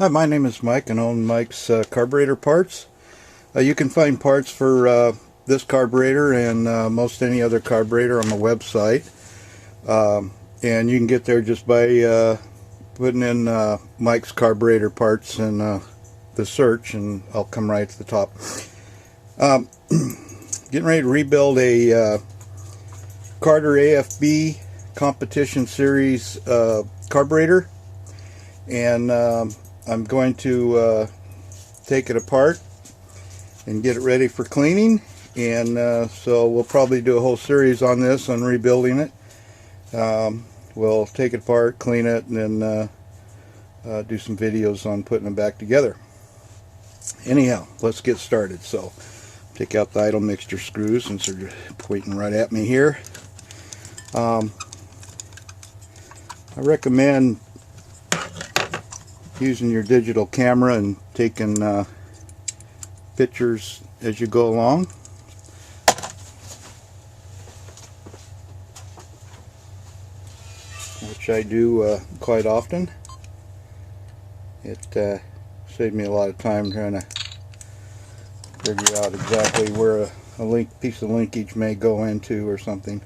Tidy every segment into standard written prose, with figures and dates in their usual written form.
Hi, my name is Mike and own Mike's Carburetor Parts. You can find parts for this carburetor and most any other carburetor on the website. And you can get there just by putting in Mike's Carburetor Parts in the search, and I'll come right to the top. Getting ready to rebuild a Carter AFB competition series carburetor, and I'm going to take it apart and get it ready for cleaning, and so we'll probably do a whole series on this, on rebuilding it. We'll take it apart, clean it, and then do some videos on putting them back together. Anyhow, let's get started. So take out the idle mixture screws since they're pointing right at me here. I recommend using your digital camera and taking pictures as you go along. Which I do quite often. It saved me a lot of time trying to figure out exactly where a piece of linkage may go into or something.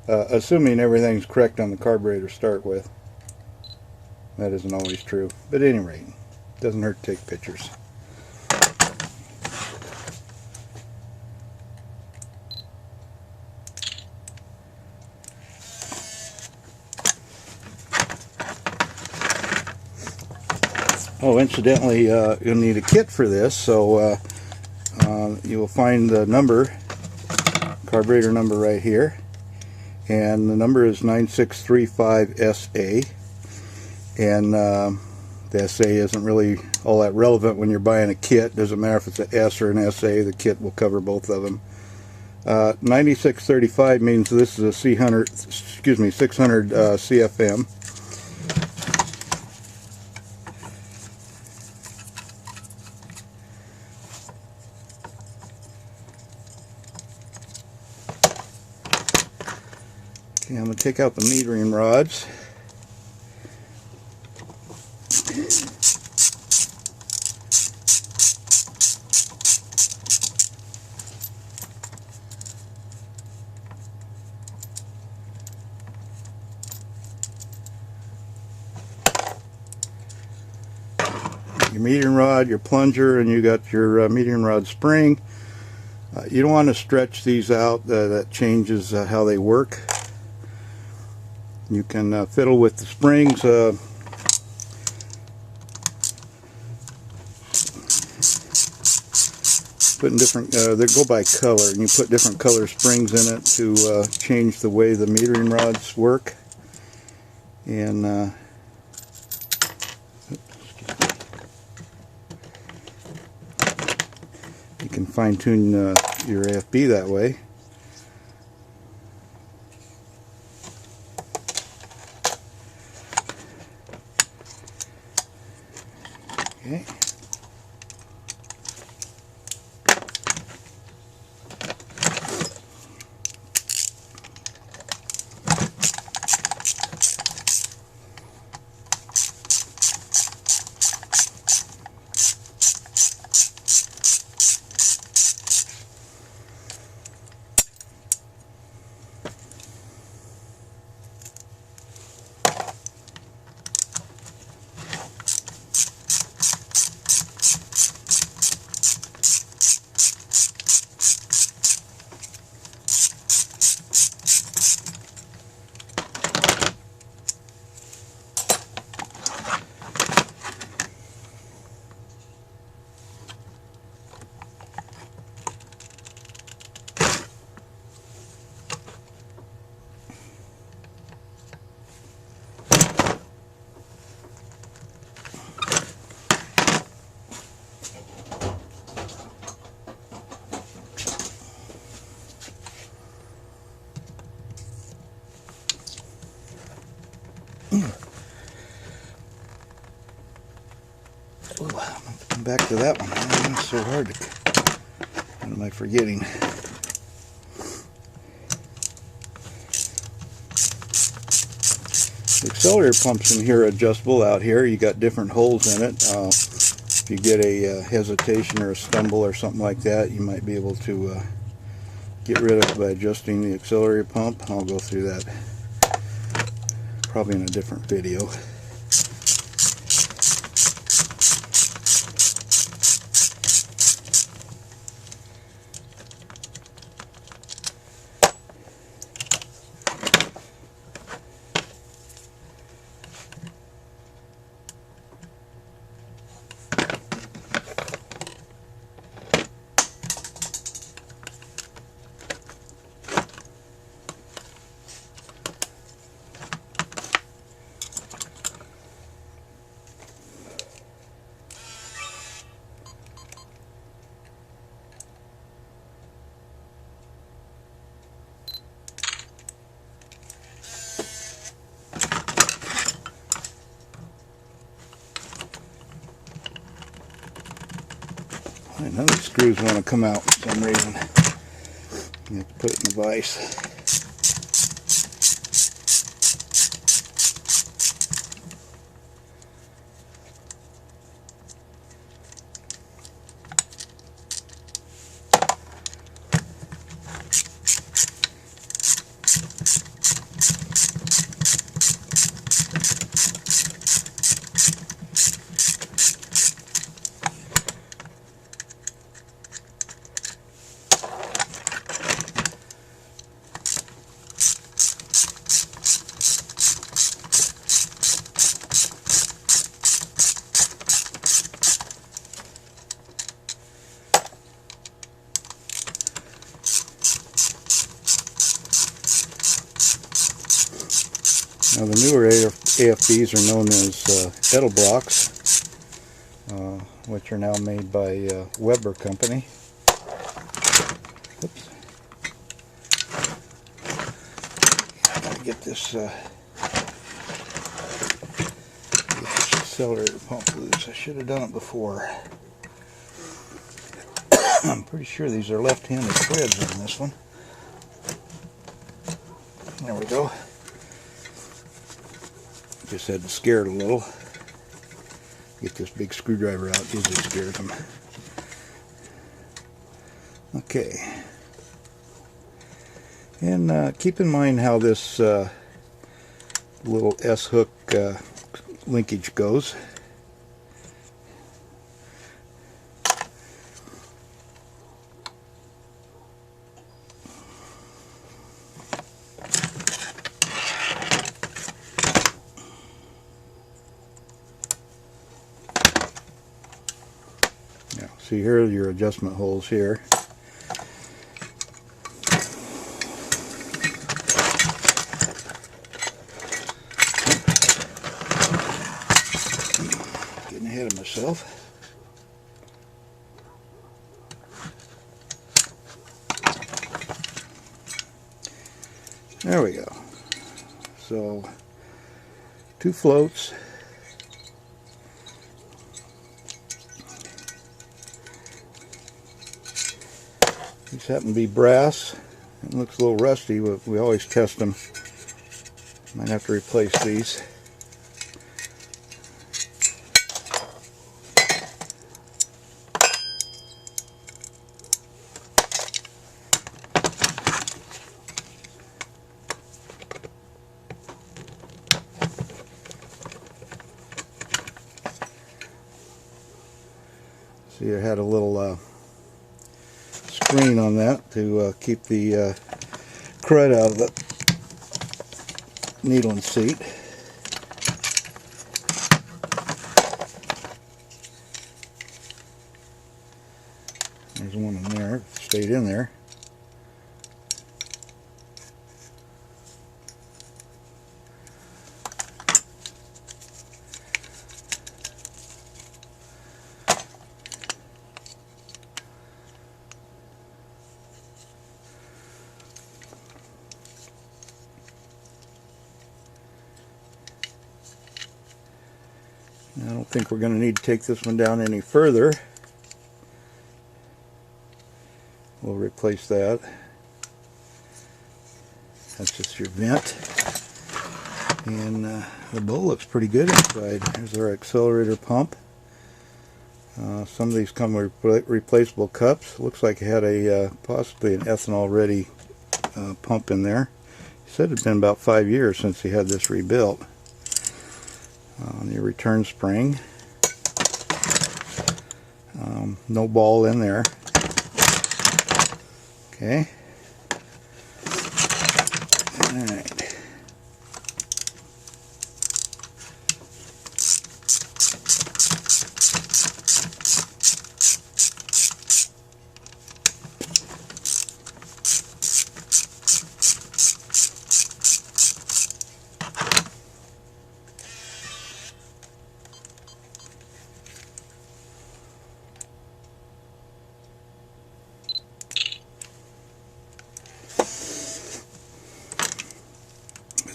Assuming everything's correct on the carburetor to start with. That isn't always true, but at any rate, it doesn't hurt to take pictures. Oh, incidentally, you'll need a kit for this, so you will find the number, carburetor number right here, and the number is 9635SA. And the SA isn't really all that relevant when you're buying a kit. Doesn't matter if it's an S or an SA, the kit will cover both of them. 9635 means this is a 600 CFM. Okay, I'm going to take out the metering rods. Your metering rod, your plunger, and you got your metering rod spring. You don't want to stretch these out. That changes how they work. You can fiddle with the springs. Putting different, they go by color, and you put different color springs in it to change the way the metering rods work. And you can fine-tune your AFB that way. Okay. Come back to that one. Oh, it's so hard to. What am I forgetting? The accelerator pumps in here are adjustable out here. You got different holes in it. If you get a hesitation or a stumble or something like that, you might be able to get rid of it by adjusting the accelerator pump. I'll go through that probably in a different video. None of the screws want to come out for some reason. You have to put it in the vise. Now the newer AFBs are known as Edelblocks, which are now made by Weber Company. Oops. I gotta get this accelerator pump loose. I should have done it before. I'm pretty sure these are left-handed threads on this one. There we go. Just had to scare it a little. Get this big screwdriver out, usually scares them. Okay. And keep in mind how this little S-hook linkage goes. See, here are your adjustment holes here. Getting ahead of myself. There we go. So, 2 floats. These happen to be brass. It looks a little rusty, but we always test them. Might have to replace these. See, I had a little screen on that to keep the crud out of the needle and seat. There's one in there, stayed in there. I don't think we're going to need to take this one down any further. We'll replace that. That's just your vent. And the bowl looks pretty good inside. Here's our accelerator pump. Some of these come with replaceable cups. Looks like it had a possibly an ethanol ready pump in there. He said it's been about 5 years since he had this rebuilt. The return spring. No ball in there. Okay. Alright.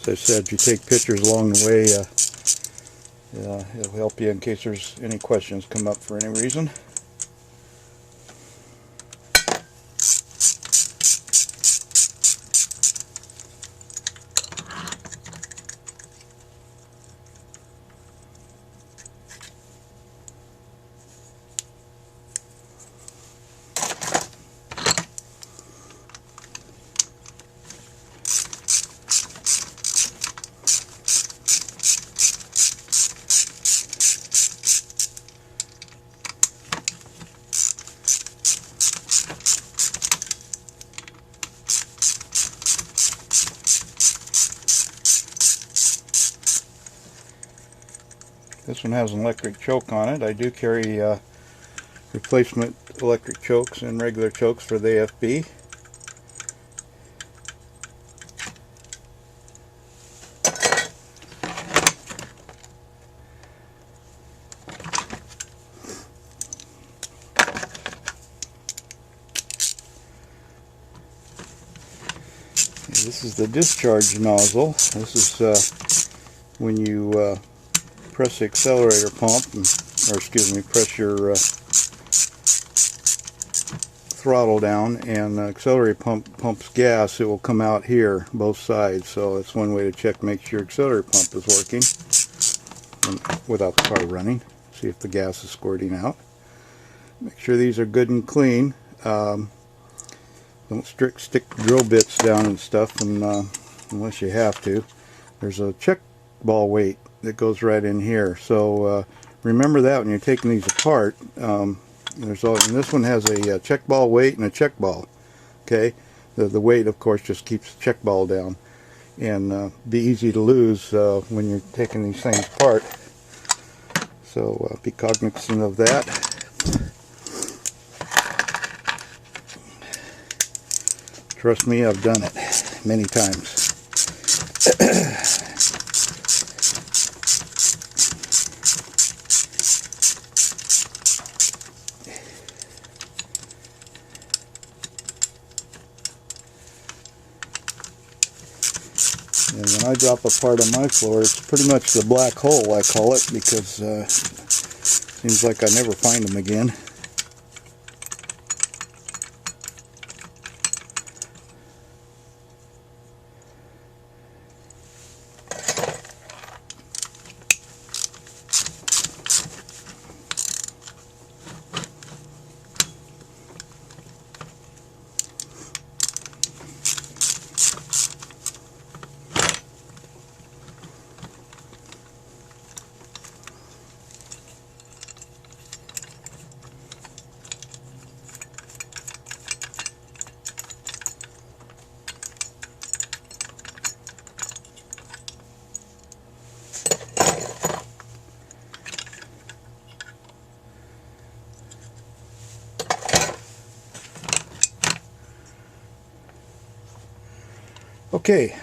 As I said, if you take pictures along the way, it'll help you in case there's any questions come up for any reason. This one has an electric choke on it. I do carry replacement electric chokes and regular chokes for the AFB. This is the discharge nozzle. This is when you press the accelerator pump, or excuse me, press your throttle down, and the accelerator pump pumps gas. It will come out here, both sides. So it's one way to check, make sure your accelerator pump is working without the car running. See if the gas is squirting out. Make sure these are good and clean. Don't stick drill bits down and stuff, unless you have to. There's a check ball weight that goes right in here, so remember that when you're taking these apart. And this one has a check ball weight and a check ball. Okay, the weight of course just keeps the check ball down, and be easy to lose when you're taking these things apart, so be cognizant of that. Trust me, I've done it many times. And when I drop a part on my floor, it's pretty much the black hole, I call it, because it seems like I never find them again. Okay,